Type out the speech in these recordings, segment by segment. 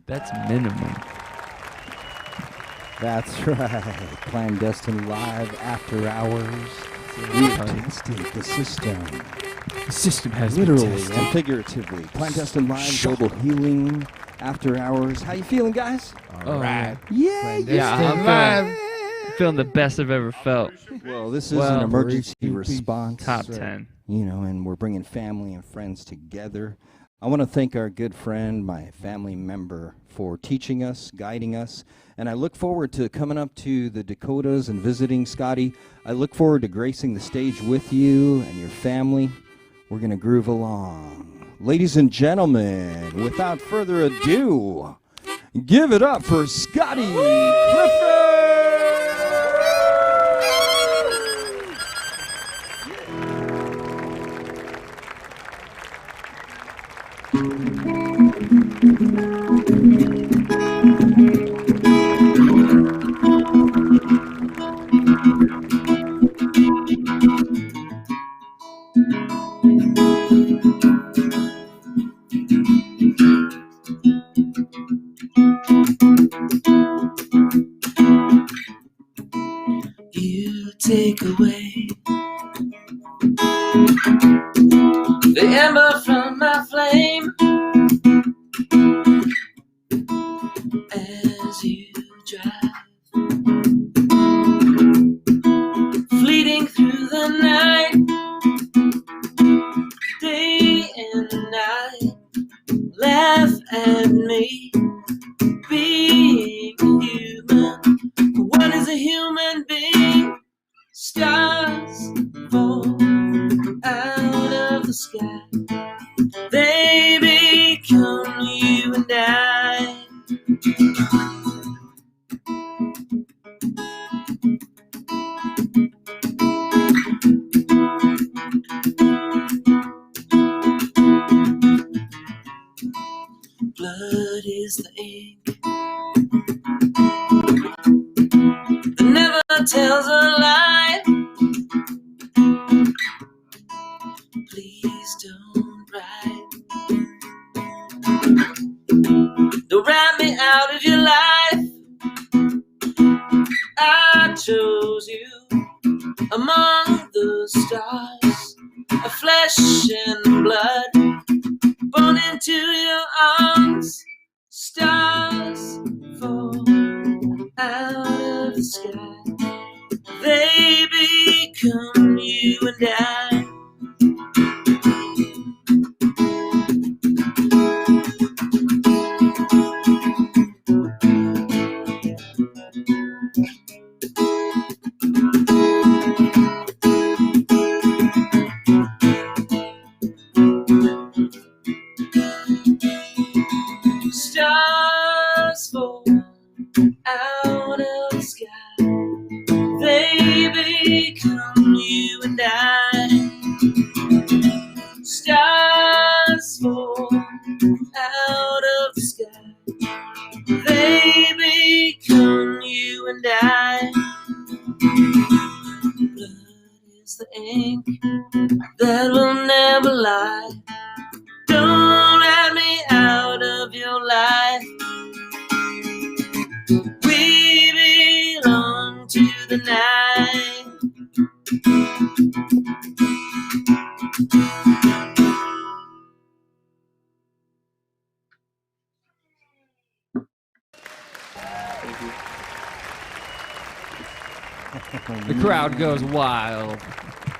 That's minimum. That's right. Clandestine Live After Hours. We've tested the system. The system has literally been tested. and figuratively. Clandestine Live, Global Healing, After Hours. How you feeling, guys? All right. Yeah, I'm feeling the best I've ever felt. Well, this is an emergency response. Top 10. You know, and we're bringing family and friends together. I want to thank our good friend, my family member, for teaching us, guiding us. And I look forward to coming up to the Dakotas and visiting Scotti. I look forward to gracing the stage with you and your family. We're going to groove along. Ladies and gentlemen, without further ado, give it up for Scotti Clifford! You take away the ember from my flame as you drive, fleeting through the night, day and night. Laugh at me, being human. What is a human being? Stars fall out of the sky. They become you and I. Blood is the ink that never tells a lie. Please don't write. Don't write me out of your life. I chose you among the stars, of flesh and blood, born into your arms. Stars fall out of the sky. They become you and I. Stars fall out of the sky. They become you and I. Stars fall out of the sky. They become you and I. Blood is the ink that will never lie. Don't write me out of your life. We belong to the night. The crowd goes wild.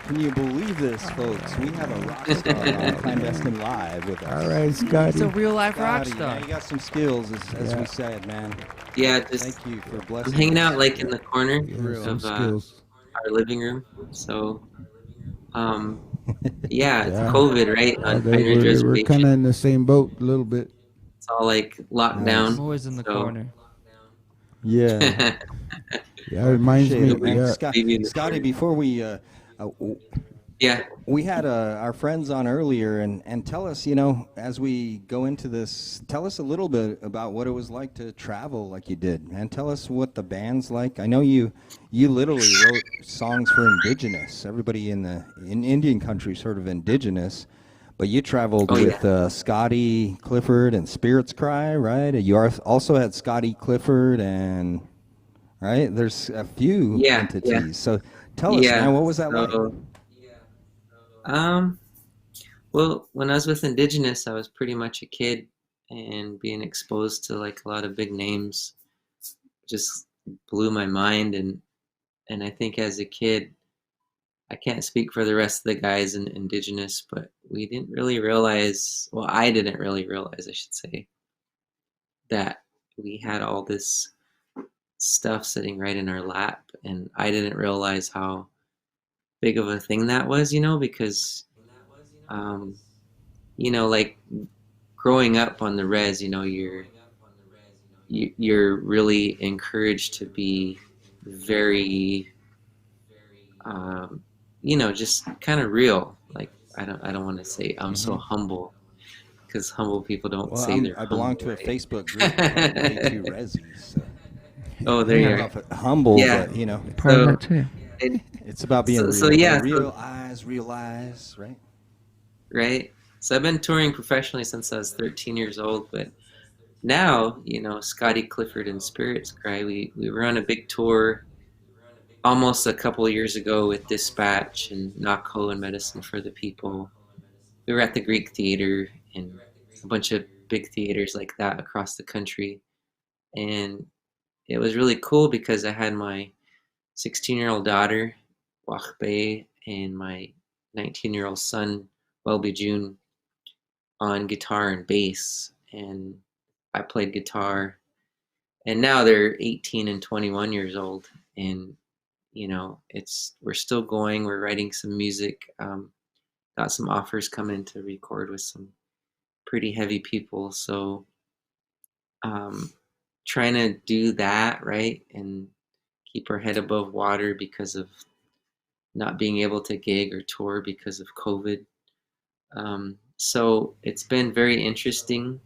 Can you believe this, folks? We have a rock star on Clandestine Live with us. All right, Scotti. It's a real-life rock star. Man, you got some skills, as we said, man. Yeah, just thank you for blessing. I'm hanging out like in the corner Some of skills. our living room. So, yeah, it's COVID, right? On Pine Ridge We're Reservation. kind of in the same boat a little bit. It's all like locked down. I'm always in the corner. Yeah. Yeah, it reminds me. Appreciate it, man. Yeah. Scotti, before we Yeah. we had our friends on earlier, and tell us, as we go into this, tell us a little bit about what it was like to travel like you did, man. Tell us what the band's like. I know you literally wrote songs for indigenous. Everybody in Indian country is sort of indigenous, But you traveled Oh, with yeah. Scotti Clifford and Spirits Cry, right? You also had Scotti Clifford and, right? There's a few Yeah, yeah, entities. So tell us, man, yeah. what was that like? Um, well, when I was with Indigenous, I was pretty much a kid, and being exposed to like a lot of big names just blew my mind. And I think as a kid, I can't speak for the rest of the guys in Indigenous, but we didn't really realize, well, I didn't really realize, I should say, that we had all this stuff sitting right in our lap. And I didn't realize how big of a thing that was, because, um, like growing up on the res, you're really encouraged to be very, um, just kind of real. Like I don't want to say I'm so humble, because humble people don't Well, say they're I belong humble, to a right? Facebook group called Way Too Resi. So Oh, there I you don't Yeah, know are. if it's humble, Yeah. but part of So that too. it, it's about being so real, though. yeah. So, Real eyes, right? right. So I've been touring professionally since I was 13 years old, but now, Scotti Clifford and Spirits Cry, we were on a big tour almost a couple of years ago with Dispatch and Nako and Medicine for the People. We were at the Greek Theater and a bunch of big theaters like that across the country. And it was really cool because I had my 16-year-old daughter, Wachbe, and my 19-year-old son, Welby June, on guitar and bass. And I played guitar. And now they're 18 and 21 years old. And, we're still going. We're writing some music. Got some offers coming to record with some pretty heavy people. So trying to do that, right, and keep our head above water because of not being able to gig or tour because of COVID. So it's been very interesting.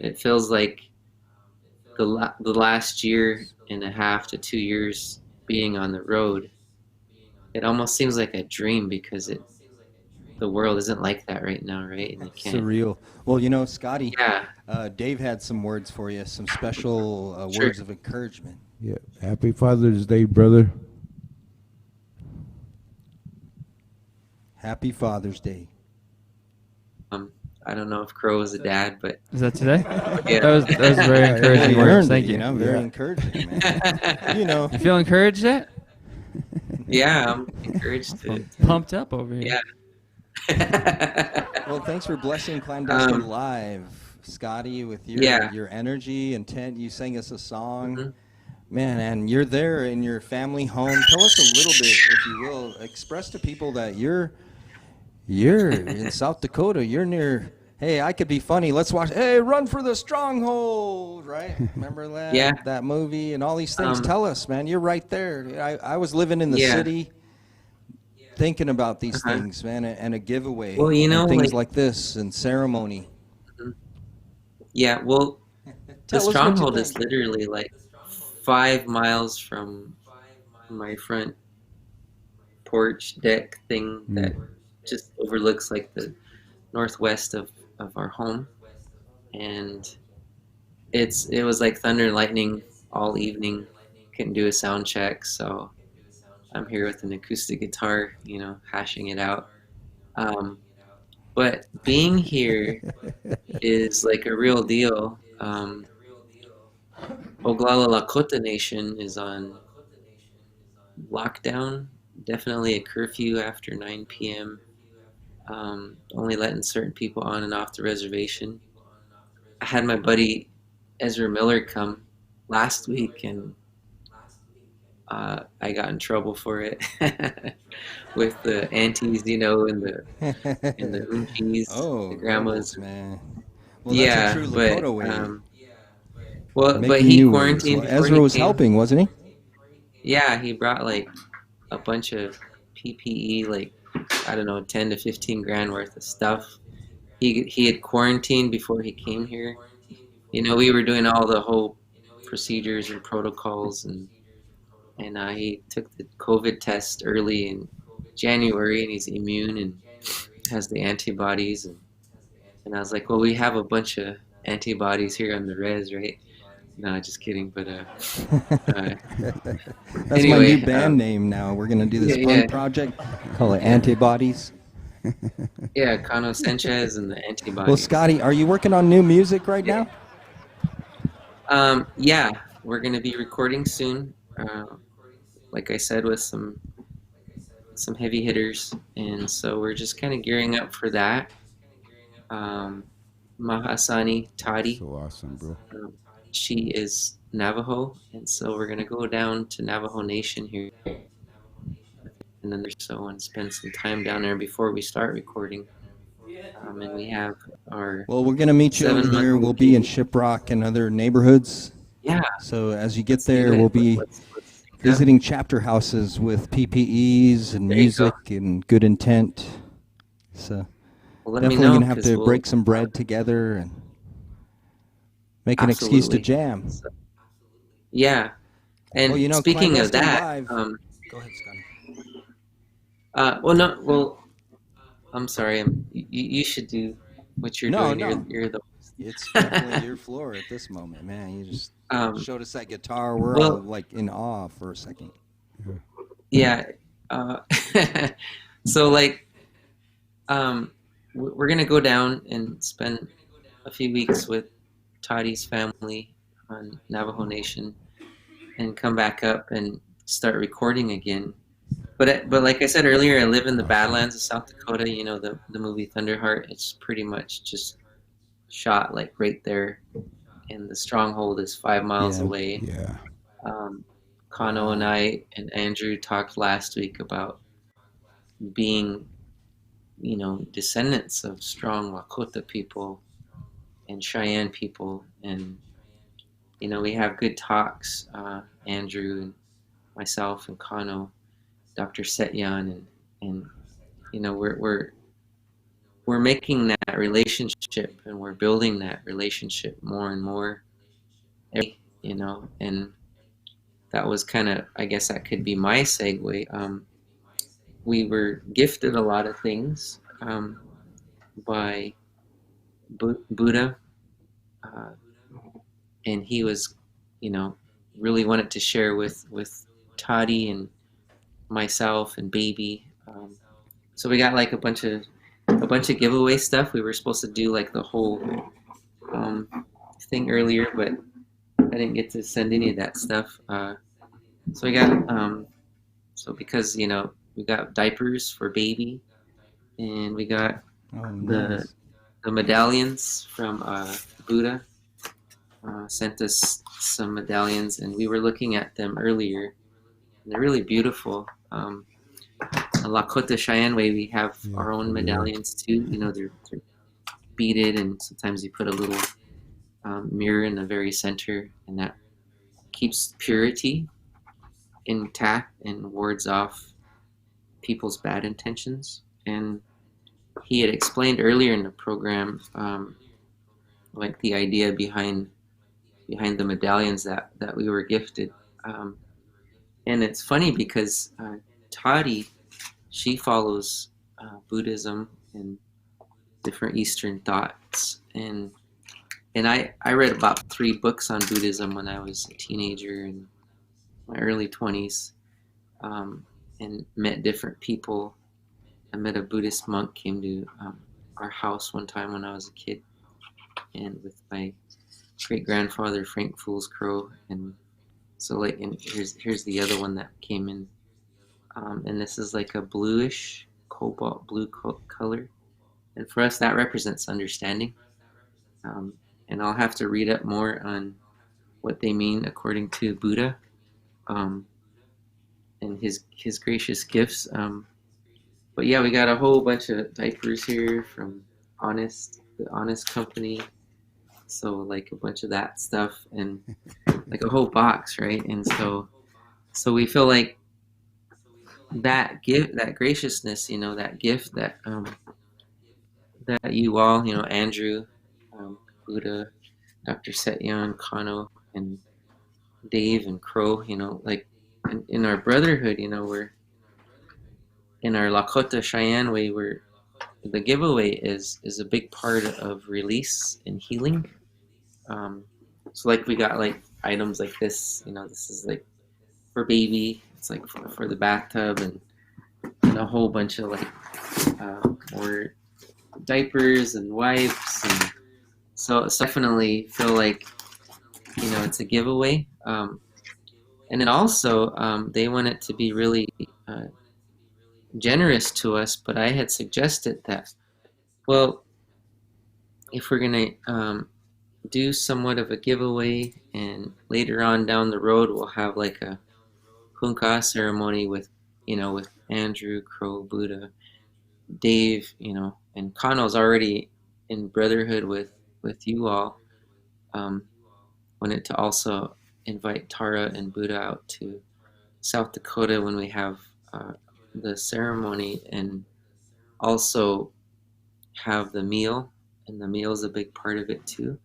It feels like the last year and a half to 2 years being on the road, it almost seems like a dream because the world isn't like that right now, right? And you can't. Surreal. Well, Scotty, Yeah, Dave had some words for you, some special sure. words of encouragement. Yeah. Happy Father's Day, brother. Happy Father's Day. I don't know if Crow is a dad, but Is that today? yeah. That was very Yeah, encouraging You words. earned Thank it, you. very Yeah. encouraging, man. You feel encouraged yet? Yeah, I'm encouraged to. Pumped up over here. Yeah. Well, thanks for blessing Clandestine Live, Scotty, with your energy and intent. You sang us a song. Mhm. Man, and you're there in your family home. Tell us a little bit, if you will. Express to people that you're in South Dakota. You're near. Hey, I could be funny. Let's watch. Hey, Run for the Stronghold, right? Remember that? Yeah. That movie and all these things. Tell us, man. You're right there. I was living in the Yeah. city, thinking about these Uh-huh. things, man, and a giveaway, Well, and things like this and ceremony. Yeah, well, the Tell us what you stronghold is think. literally like 5 miles from my front porch deck thing that just overlooks like the northwest of our home. And it was like thunder and lightning all evening. Couldn't do a sound check, so I'm here with an acoustic guitar, hashing it out. But being here is like a real deal. Oglala Lakota Nation is on lockdown, definitely a curfew after 9 p.m. Only letting certain people on and off the reservation. I had my buddy Ezra Miller come last week, and I got in trouble for it with the aunties, and the unchies, Oh, the rebels, grandmas. man. Well, that's a Yeah, true but Lakota way. but Making he new ways. quarantined Well, before Ezra he was came. helping, wasn't he? Yeah, he brought like a bunch of PPE, like I don't know, 10 to 15 grand worth of stuff. He had quarantined before he came here. We were doing all the whole procedures and protocols, and he took the COVID test early in January, and he's immune, and has the antibodies, and I was like, well, we have a bunch of antibodies here on the res, right? No, just kidding. But That's my anyway, new band name now. We're gonna do this yeah. punk project. Call it Antibodies. Yeah, Cano, Sanchez, and the antibodies. Well, Scotti, are you working on new music right now? Yeah, we're gonna be recording soon. Like I said, with some heavy hitters, and so we're just kind of gearing up for that. Mahasani Toddy, So awesome, bro. she is Navajo, and so we're gonna go down to Navajo Nation here, and then so and spend some time down there before we start recording. And we have our Well, we're gonna meet you over there. We'll be in Shiprock and other neighborhoods. Yeah. So as you get there, we'll be visiting chapter houses with PPEs and music and good intent. So definitely gonna have to break some bread together and make an excuse to jam. Yeah. And well, you know, speaking of that, go ahead, Scotty. Well, I'm sorry. You should do what you're doing. No. You're the. It's definitely your floor at this moment, man. You just showed us that guitar. We're all like in awe for a second. Yeah. So like, we're gonna go down and spend a few weeks with Toddy's family on Navajo Nation, and come back up and start recording again. But like I said earlier, I live in the Badlands of South Dakota. You know, the movie Thunderheart. It's pretty much just shot like right there, and the stronghold is 5 miles away. Yeah. Cano and I and Andrew talked last week about being, you know, descendants of strong Lakota people and Cheyenne people, and you know, we have good talks. Andrew and myself and Cano, Dr. Setyan, and you know, we're making that relationship, and we're building that relationship more and more, you know, and that was kind of, I guess that could be my segue. We were gifted a lot of things by Buddha, and he was, you know, really wanted to share with Toddy and myself and Baby. So we got like a bunch of giveaway stuff. We were supposed to do like the whole thing earlier, but I didn't get to send any of that stuff. So we got so because, you know, we got diapers for Baby, and we got the medallions from Buddha. Sent us some medallions, and we were looking at them earlier, and they're really beautiful. Lakota Cheyenne way, we have our own medallions too. You know, they're beaded, and sometimes you put a little mirror in the very center, and that keeps purity intact and wards off people's bad intentions. And he had explained earlier in the program, like the idea behind the medallions that we were gifted. And it's funny because Toddy, she follows Buddhism and different Eastern thoughts, and I read about 3 books on Buddhism when I was a teenager in my early 20s, and met different people. I met a Buddhist monk, came to our house one time when I was a kid, and with my great grandfather Frank Fool's Crow, and so like, and here's the other one that came in, and this is like a bluish cobalt blue color, and for us that represents understanding. And I'll have to read up more on what they mean according to Buddha, and his gracious gifts. But yeah, we got a whole bunch of diapers here from the Honest Company. So like a bunch of that stuff, and like a whole box, right? And so we feel like that gift, that graciousness, you know, that gift that that you all, you know, Andrew, Buddha, Dr. Setyan, Cano, and Dave and Crow, you know, like in our brotherhood, you know, we're in our Lakota Cheyenne way, we're the giveaway is a big part of release and healing. So like we got like items like this, this is like for baby. It's like for the bathtub, and a whole bunch of like more diapers and wipes, and so it's definitely feel like it's a giveaway. And then also they want it to be really generous to us, but I had suggested that, well, if we're gonna do somewhat of a giveaway, and later on down the road we'll have like a hunka ceremony with with Andrew, Crow, Buddha, Dave, and Cano's already in brotherhood with you all. Wanted to also invite Tara and Buddha out to South Dakota when we have the ceremony, and also have the meal, and the meal is a big part of it too.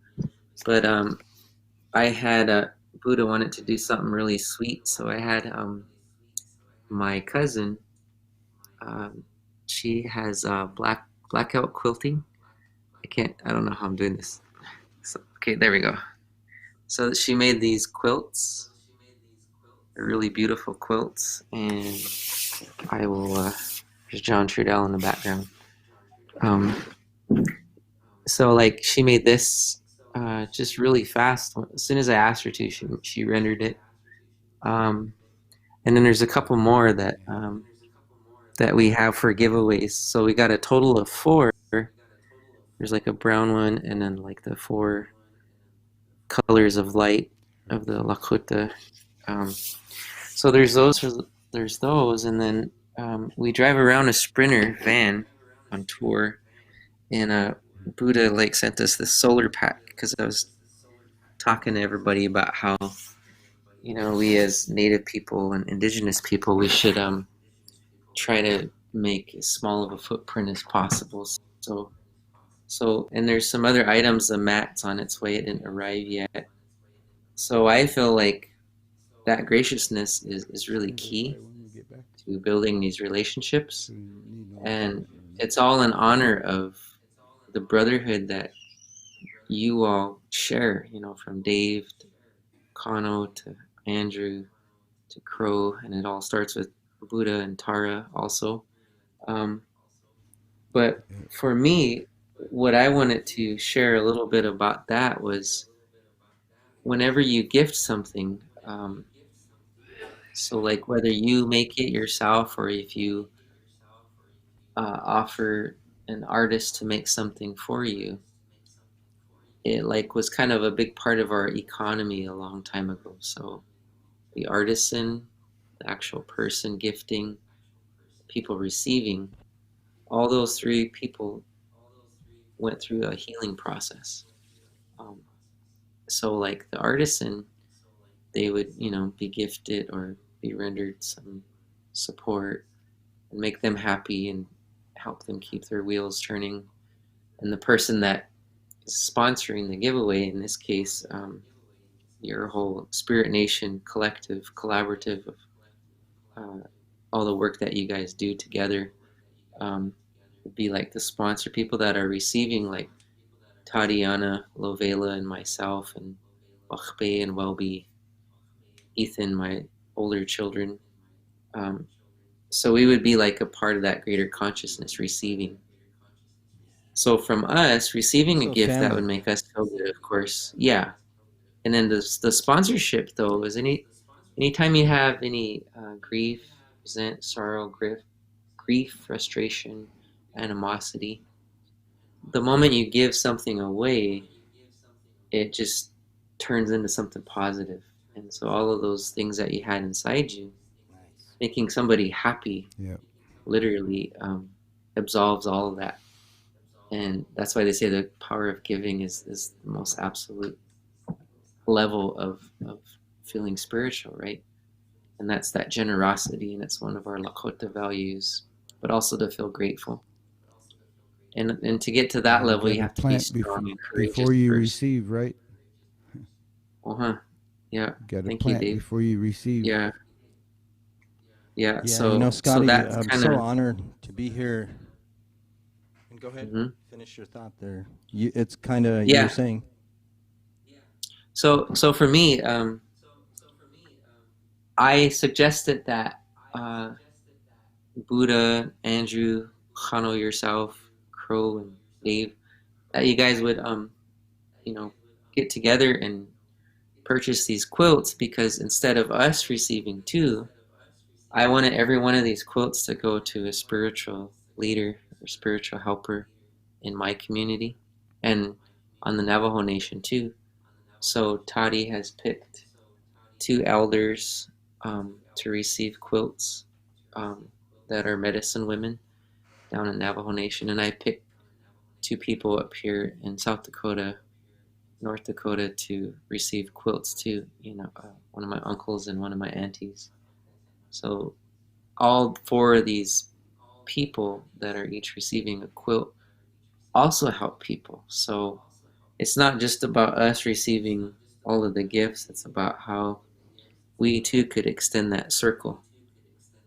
But I had Buddha wanted to do something really sweet, so I had my cousin. She has blackout quilting. I don't know how I'm doing this. So, okay, there we go. So she made these quilts. They're really beautiful quilts, and I will. There's John Trudell in the background. So like she made this just really fast. As soon as I asked her to, she rendered it. And then there's a couple more that we have for giveaways. So we got a total of 4. There's like a brown one, and then like the 4 colors of light of the Lakota. So there's those, and then we drive around a Sprinter van on tour, and Buddha like sent us this solar pack, because I was talking to everybody about how we as Native people and Indigenous people, we should try to make as small of a footprint as possible. So and there's some other items. The mat's on its way; it didn't arrive yet. So I feel like that graciousness is really key to building these relationships, and it's all in honor of the brotherhood that you all share, from Dave to Cano to Andrew to Crow, and it all starts with Buddha and Tara also. But for me, what I wanted to share a little bit about that was, whenever you gift something, so like whether you make it yourself, or if you offer an artist to make something for you, it like was kind of a big part of our economy a long time ago. So the artisan, the actual person gifting, people receiving, all those 3 people went through a healing process. So like the artisan, they would be gifted or be rendered some support and make them happy and help them keep their wheels turning. And the person that is sponsoring the giveaway, in this case, your whole Spirit Nation collective, collaborative of all the work that you guys do together, would be like the sponsor people that are receiving, like Tatiana, Lovela, and myself, and Wachbe and Welby, Ethan, my older children. So we would be like a part of that greater consciousness receiving. So from us receiving a gift, that would make us feel good, of course. Yeah. And then the sponsorship, though, is anytime you have any grief, resent, sorrow, grief, frustration, animosity, the moment you give something away, it just turns into something positive. And so all of those things that you had inside you, making somebody happy, literally absolves all of that. And that's why they say the power of giving is the most absolute level of feeling spiritual, right? And that's that generosity, and it's one of our Lakota values, but also to feel grateful. And to get to that level, you have to be strong and courageous before you first. receive, right? Yeah. Got to Thank plant you, Dave. before you receive. Yeah. Yeah, So Scotti, that's I'm kind so of honored to be here in Go ahead. Hmm. Finish your thought there. It's kind of Yeah. you're saying. So for me, I suggested that Buddha, Andrew, Cano, yourself, Crow, and Dave, that you guys would get together and purchase these quilts, because instead of us receiving two, I wanted every one of these quilts to go to a spiritual leader or spiritual helper in my community and on the Navajo Nation too. So Toddy has picked two elders to receive quilts that are medicine women down in Navajo Nation, and I picked two people up here in South Dakota, North Dakota, to receive quilts too. One of my uncles and one of my aunties. So all four of these people that are each receiving a quilt also help people. So it's not just about us receiving all of the gifts, it's about how we too could extend that circle.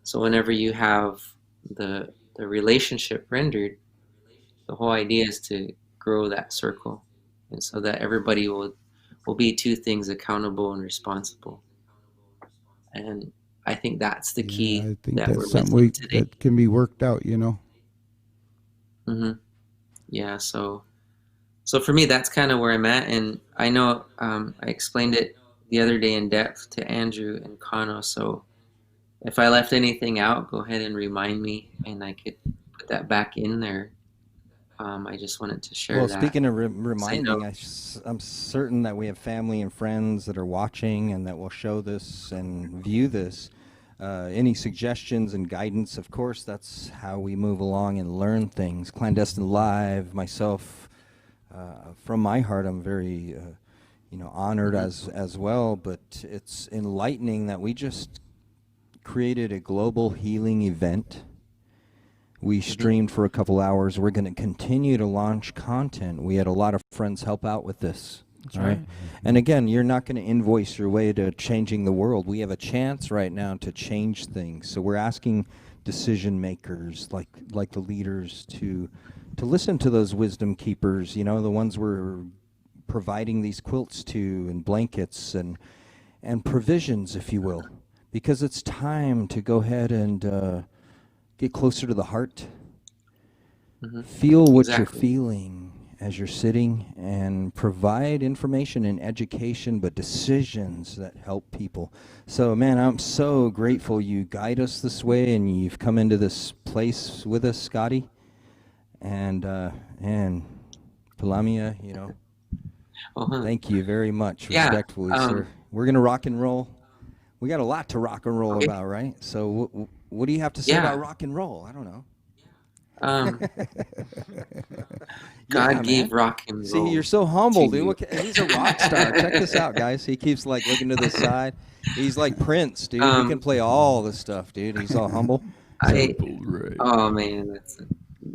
So whenever you have the relationship rendered, the whole idea is to grow that circle, and so that everybody will be two things, accountable and responsible. And I think that's the key I think that we're that's something missing today. that can be worked out, you know. Yeah, so for me, that's kind of where I'm at. And I know I explained it the other day in depth to Andrew and Cano, so if I left anything out, go ahead and remind me, and I could put that back in there. I just wanted to share Well, that. speaking of reminding, I'm certain that we have family and friends that are watching and that will show this and view this. Any suggestions and guidance, of course, that's how we move along and learn things. Clandestine Live, myself, from my heart, I'm very honored as well, but it's enlightening that we just created a global healing event. We streamed for a couple hours. We're going to continue to launch content. We had a lot of friends help out with this. That's right. And again, you're not going to invoice your way to changing the world. We have a chance right now to change things. So we're asking decision makers like the leaders to listen to those wisdom keepers, the ones we're providing these quilts to and blankets and provisions, if you will, because it's time to go ahead and get closer to the heart. Feel what you're feeling as you're sitting, and provide information and education, but decisions that help people. So, man, I'm so grateful you guide us this way, and you've come into this place with us, Scotti, and Palamia, thank you very much, respectfully, sir. We're going to rock and roll. We got a lot to rock and roll about, right? So what do you have to say about rock and roll? I don't know. God gave rock and roll. See, you're so humble, dude. He's a rock star. Check this out, guys. He keeps looking to the side. He's like Prince, dude. He can play all the stuff, dude. He's all humble. Oh man,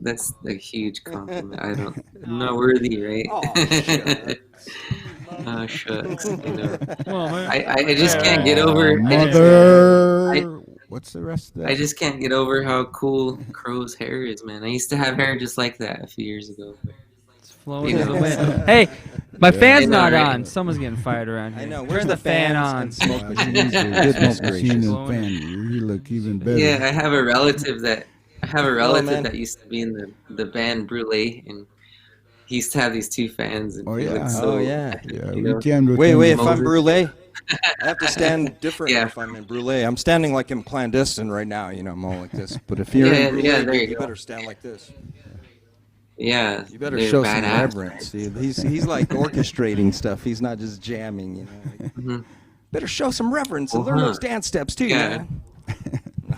that's a huge compliment. I'm not worthy, right? Oh, shucks. I just can't get over. What's the rest of that? I just can't get over how cool Crow's hair is, man. I used to have hair just like that a few years ago. It's flowing in the wind. Hey, my fan's not on. Someone's getting fired around here. I know. Turn the fan on. Smoke machine. Goodness gracious. You look even better. Yeah, I have a relative that used to be in the band Brûlé, and he used to have these two fans. And We jammed with Wait, if I'm Brûlé, I have to stand different if I'm in Brûlé. I'm standing like I'm clandestine right now, I'm all like this. But if you're in Brûlé, you better stand like this. Yeah. You better show some reverence, dude. He's like orchestrating stuff. He's not just jamming, Better show some reverence and learn those dance steps too, man.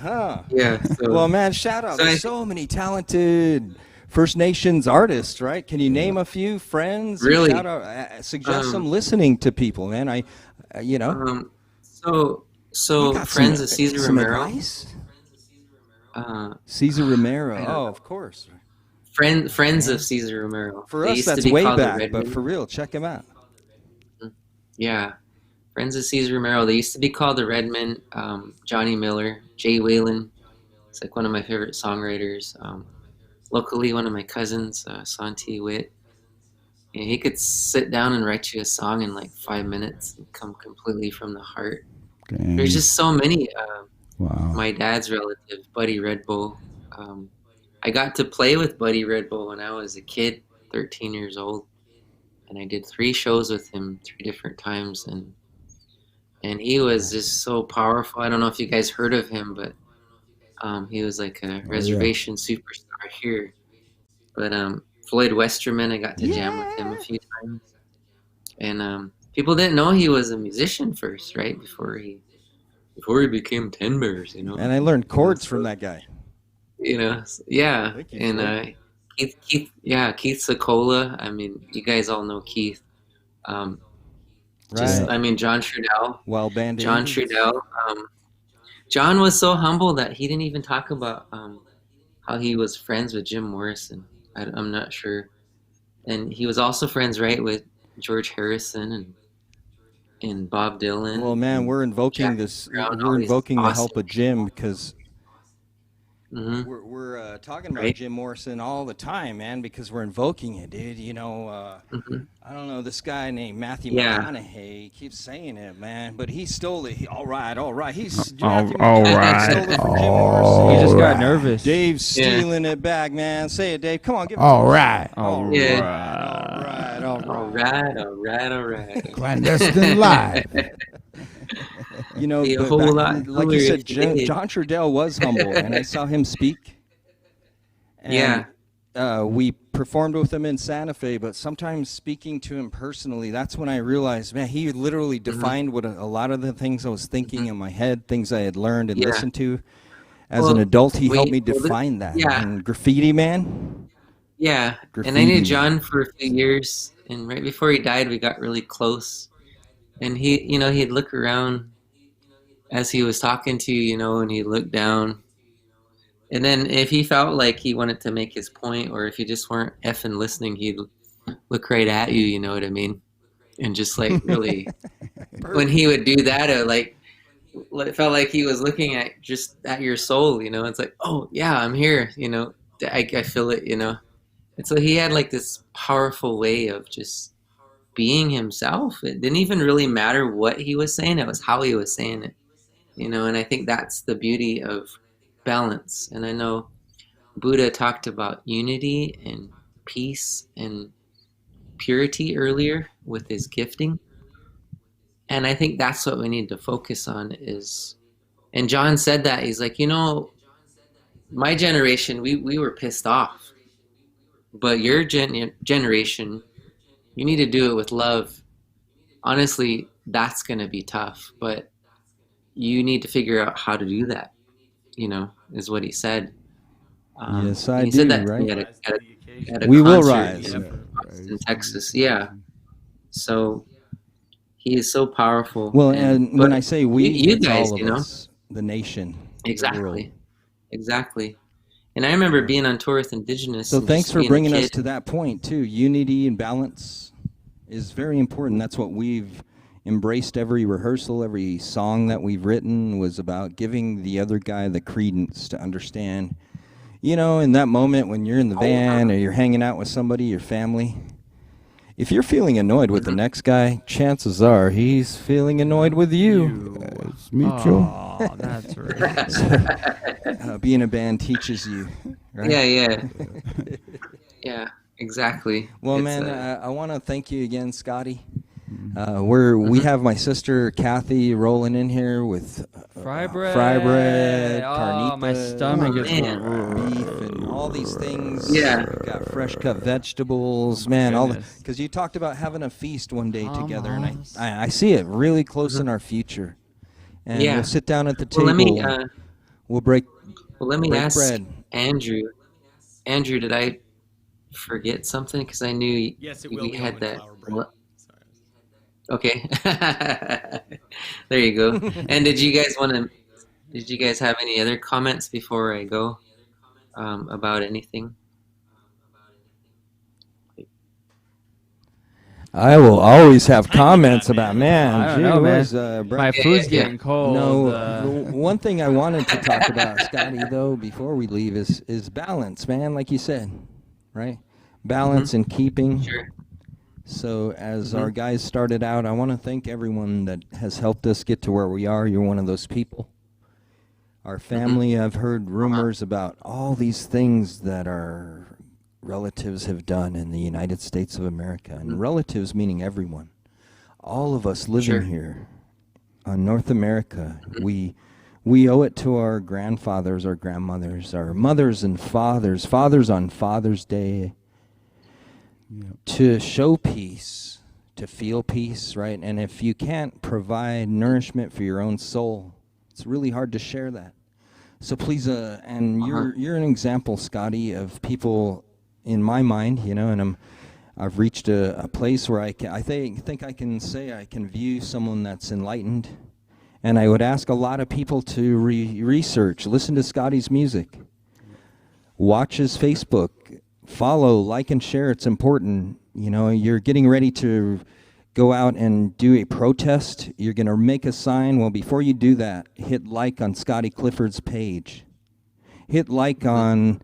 Yeah. Well, man, shout out. There's so many talented First Nations artists, right? Can you name a few friends? Really? Shout out, suggest some listening to people, man. So friends of Cesar Romero. Cesar Romero. Oh, of course. Friends of Cesar Romero. For us, that's way back, but for real, check him out. Yeah. Friends of Cesar Romero. They used to be called the Redmen. Johnny Miller, Jay Whalen. It's like one of my favorite songwriters. locally, one of my cousins, Santi Witt. And he could sit down and write you a song in like 5 minutes and come completely from the heart. Dang. There's just so many. Wow. My dad's relative, Buddy Redbow. I got to play with Buddy Redbow when I was a kid, 13 years old, and I did 3 shows with him 3 different times, and he was just so powerful. I don't know if you guys heard of him, but he was like a reservation superstar here. But Floyd Westerman, I got to jam with him a few times, and people didn't know he was a musician first, right? Before he became Ten Bears, you know. And I learned chords from that guy. You know, yeah. Thank you, And Keith Sokola. I mean, you guys all know Keith. Just, Right. I mean, John Trudell. Wild Band. John Indians. Trudell. John was so humble that he didn't even talk about how he was friends with Jim Morrison. I'm not sure. And he was also friends, right, with George Harrison and Bob Dylan. Well, man, we're invoking Jack Brown, we're all these invoking the awesome help of Jim because Mhm. we're talking about Right. Jim Morrison all the time, man, because we're invoking it, dude. You know, Mhm. I don't know, this guy named Matthew Yeah. McConaughey keeps saying it, man, but he stole it. All right. He's All Matthew all McConaughey right. stole it from Jim All Morrison. He just got right. nervous. Dave's stealing it back, man. Say it, Dave. Come on, give it All to us. right. All Yeah. right. All right. Clandestine live. You know, Be a but whole back- lot like you cooler said, if you did. John Trudell was humble, and I saw him speak. And, we performed with him in Santa Fe, but sometimes speaking to him personally, that's when I realized, man, he literally defined what a lot of the things I was thinking in my head, things I had learned and Yeah. listened to. As Well, an adult, he helped me well, define that. yeah. And graffiti, man. Yeah, and I Graffiti, knew man. John for a few years, and right before he died, we got really close. And he'd look around as he was talking to you, and he'd look down. And then if he felt like he wanted to make his point, or if you just weren't effing listening, he'd look right at you, you know what I mean? And just like really, when he would do that, it felt like he was looking at your soul, It's like, oh yeah, I'm here, I feel it, And so he had like this powerful way of just being himself. It didn't even really matter what he was saying, it was how he was saying it, And I think that's the beauty of balance. And I know Buddha talked about unity and peace and purity earlier with his gifting. And I think that's what we need to focus on and John said that, he's like, my generation, we were pissed off, but your generation, you need to do it with love. Honestly, that's going to be tough, but you need to figure out how to do that, is what he said. Yes, I he said do, that to right? me at a We will concert rise. in Austin, Texas. Yeah. So he is so powerful. Well, and when but I say we, you it's guys, all of us, the nation, the world. Exactly. And I remember being on tour with Indigenous. So and thanks just for being a bringing us kid. to that point too. Unity and balance is very important. That's what we've embraced. Every rehearsal, every song that we've written was about giving the other guy the credence to understand. In that moment when you're in the van or you're hanging out with somebody, your family, if you're feeling annoyed with the next guy, chances are he's feeling annoyed with you. It's mutual. Oh, that's right. Being a band teaches you, right? Yeah, exactly. Well, It's, man, I want to thank you again, Scotty. We have my sister Kathy rolling in here with Fry bread. carnitas, Oh, my stomach is man. beef, and all these things. Yeah. We've got fresh cut vegetables, man. All goodness. because you talked about having a feast one day together, and Almost. I see it really close in our future. And Yeah. we'll sit down at the Well, table. We'll break let me break ask bread. Andrew. Andrew, did I forget something? Because I knew Yes, it will we be had oven that. flour bread. Sorry. Okay. There you go. And did you guys have any other comments before I go about anything? I will always have comments about, I man, don't gee know, man. whiz, My food's getting cold. No, one thing I wanted to talk about, Scotti, though, before we leave is balance, man, like you said, right? Balance and keeping. Sure. So as our guys started out, I want to thank everyone that has helped us get to where we are. You're one of those people. Our family, I've heard rumors about all these things that our relatives have done in the United States of America, and relatives meaning everyone. All of us living here on North America, we owe it to our grandfathers, our grandmothers, our mothers and fathers on Father's Day, to show peace, to feel peace, right? And if you can't provide nourishment for your own soul, it's really hard to share that. So please, and you're an example, Scotti, of people in my mind, you know, and I've reached a place where I think I can say I can view someone that's enlightened, and I would ask a lot of people to research, listen to Scotti's music, watch his Facebook, follow, like, and share. It's important. You know, you're getting ready to go out and do a protest. You're going to make a sign. Well, before you do that, hit like on Scotti Clifford's page. Hit like on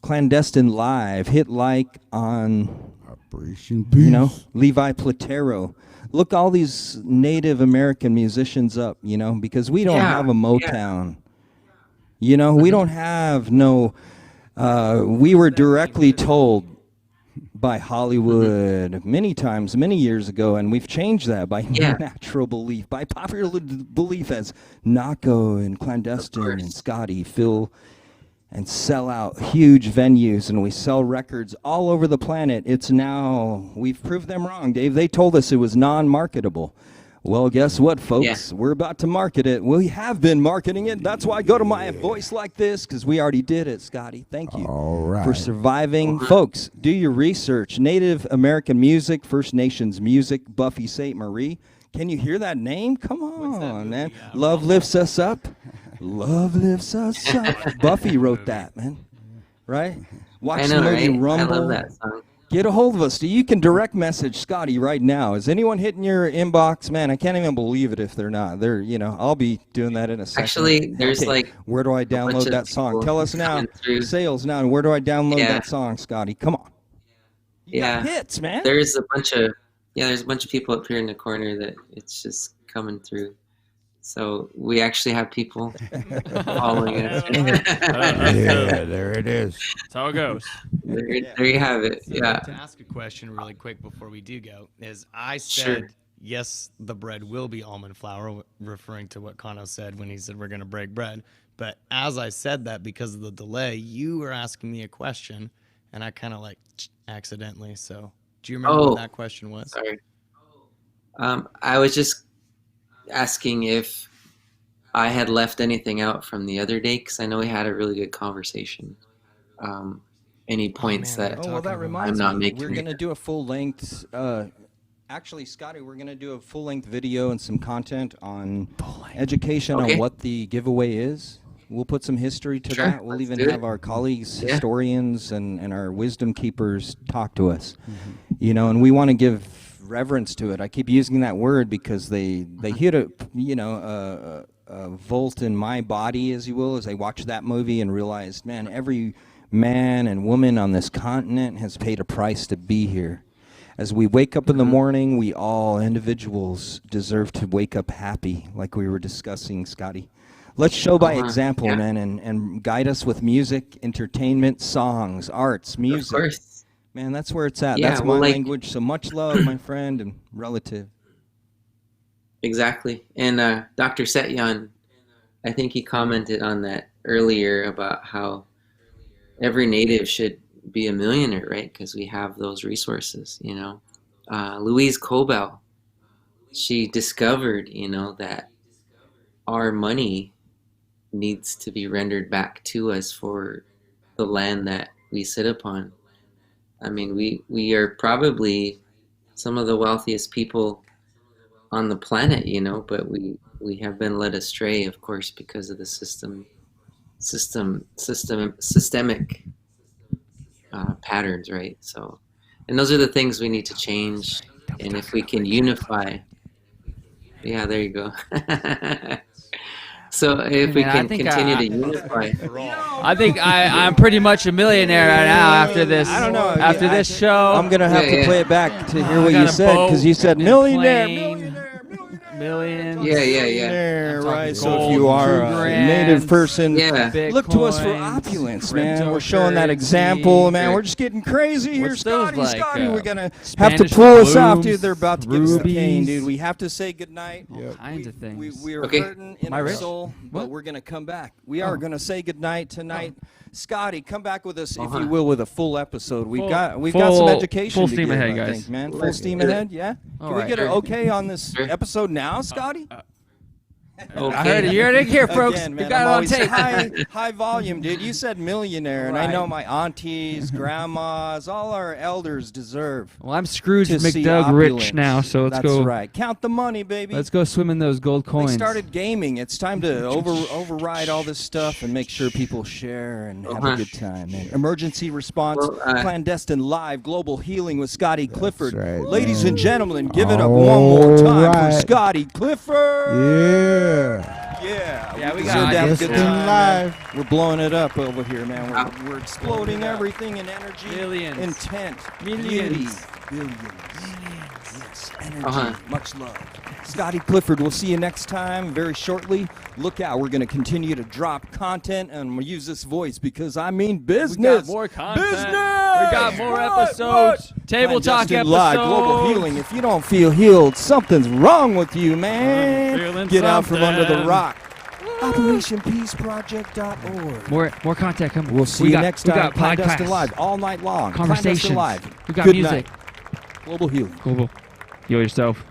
Clandestine Live. Hit like on, Operation Peace. you know, Levi Platero. Look all these Native American musicians up, you know, because we don't have a Motown. You know, we don't have no, we were directly told by Hollywood many times, many years ago, and we've changed that by natural belief, by popular belief, as Nako and Clandestine and Scotti fill and sell out huge venues, and we sell records all over the planet. It's now, we've proved them wrong, Dave. They told us it was non-marketable. Well, guess what, folks? We're about to market it. We have been marketing it. That's why I go to my voice like this, because we already did it, Scotti. Thank you for surviving. Folks, do your research. Native American music, First Nations music, Buffy St. Marie. Can you hear that name? Come on, man. Love lifts us up. Love lifts us up. Buffy wrote that, man. Right? Watch the movie Rumble. I love that song. Get a hold of us. You can direct message Scotti right now. Is anyone hitting your inbox? Man, I can't even believe it if they're not. They're, you know, I'll be doing that in a second. Actually, there's like, where do I download that song? Tell us now. Sales now. Where do I download that song, Scotti? Come on. You got hits, man. There's a bunch of people up here in the corner that it's just coming through. So we actually have people following us. Yeah, there it is. That's how it goes. There you have it. So to ask a question really quick before we do go, is I said, yes, the bread will be almond flour, referring to what Cano said when he said we're going to break bread. But as I said that, because of the delay, you were asking me a question, and I kind of like accidentally. So do you remember what that question was? Sorry. I was just asking if I had left anything out from the other day, because I know we had a really good conversation. Any points that reminds I'm not me, making? We're going to do a full-length, actually, Scotti, we're going to do a full-length video and some content on education on what the giveaway is. We'll put some history to that. We'll even have our colleagues, historians, and our wisdom keepers talk to us. You know, and we want to give reverence to it. I keep using that word because they hit a volt in my body, as you will, as I watch that movie and realized, man, every man and woman on this continent has paid a price to be here. As we wake up in the morning, we all individuals deserve to wake up happy, like we were discussing, Scotti. Let's show by example, man, and guide us with music, entertainment, songs, arts, music. Of course. Man, that's where it's at. That's my language. So much love, my friend and relative. Exactly. And Dr. Setyan, I think he commented on that earlier about how every native should be a millionaire, right? Because we have those resources, you know. Louise Cobell, she discovered, you know, that our money needs to be rendered back to us for the land that we sit upon. I mean, we are probably some of the wealthiest people on the planet, you know, but we have been led astray, of course, because of the systemic patterns, right? So, and those are the things we need to change. And if we can unify, yeah, there you go. So if we can continue to unify. I think I'm pretty much a millionaire right now after this. I don't know. After this show, I'm gonna have to play it back to hear what you said, because you said millionaire. Millions. Yeah. Right. So if you are a native person, Yeah. look to us for opulence, man. We're showing that example, man. We're just getting crazy here, What's those Scotty. like, Scotty, we're gonna have to Spanish pull us off, blooms, dude. They're about to give us the cane, rubies. dude. We have to say goodnight. All kinds of things. We're Okay. hurting in Am I our rich? soul, but What? we're gonna come back. We are gonna say goodnight tonight. Scotty, come back with us, if Uh-huh. you will, with a full episode. We've Full- got some full- education full to steam give, ahead, I guys. think, man. Full Let's steam do it. ahead, yeah? All Can we right. get an okay on this Sure. episode now, Scotty? I heard it. You heard it here, folks. Again, We man, got I'm it on always tape. high volume, dude. You said millionaire, and I Right. know my aunties, grandmas, all our elders deserve Well, I'm Scrooge to see McDuck opulence. rich now, so let's That's go. right. Count the money, baby. Let's go swim in those gold coins. They started gaming. It's time to override all this stuff and make sure people share and have a good time. Man. Emergency response, Well, clandestine live, global healing with Scotti Clifford. right, Ladies man. and gentlemen, give it up one more time for Alright. Scotti Clifford. Yeah. Yeah, we deserve got to have a Just good in time, man. live. We're blowing it up over here, man. We're exploding everything in energy, Millions. intent, Millions. beauty, billions. Yes, energy, Uh-huh. much love. Scotti Clifford, we'll see you next time very shortly. Look out, we're going to continue to drop content, and we'll use this voice because I mean business. We got more content. Business! We got more episodes. Table talk Clandestine episodes. Live, global healing. If you don't feel healed, something's wrong with you, man. feeling Get out from under the something. rock. OperationPeaceProject.org. More content coming. We'll see We you got- next we time. got Clandestine podcasts, Live, all night long. conversations. Clandestine Live. We got Good music. night. Global healing. Global. Heal yourself.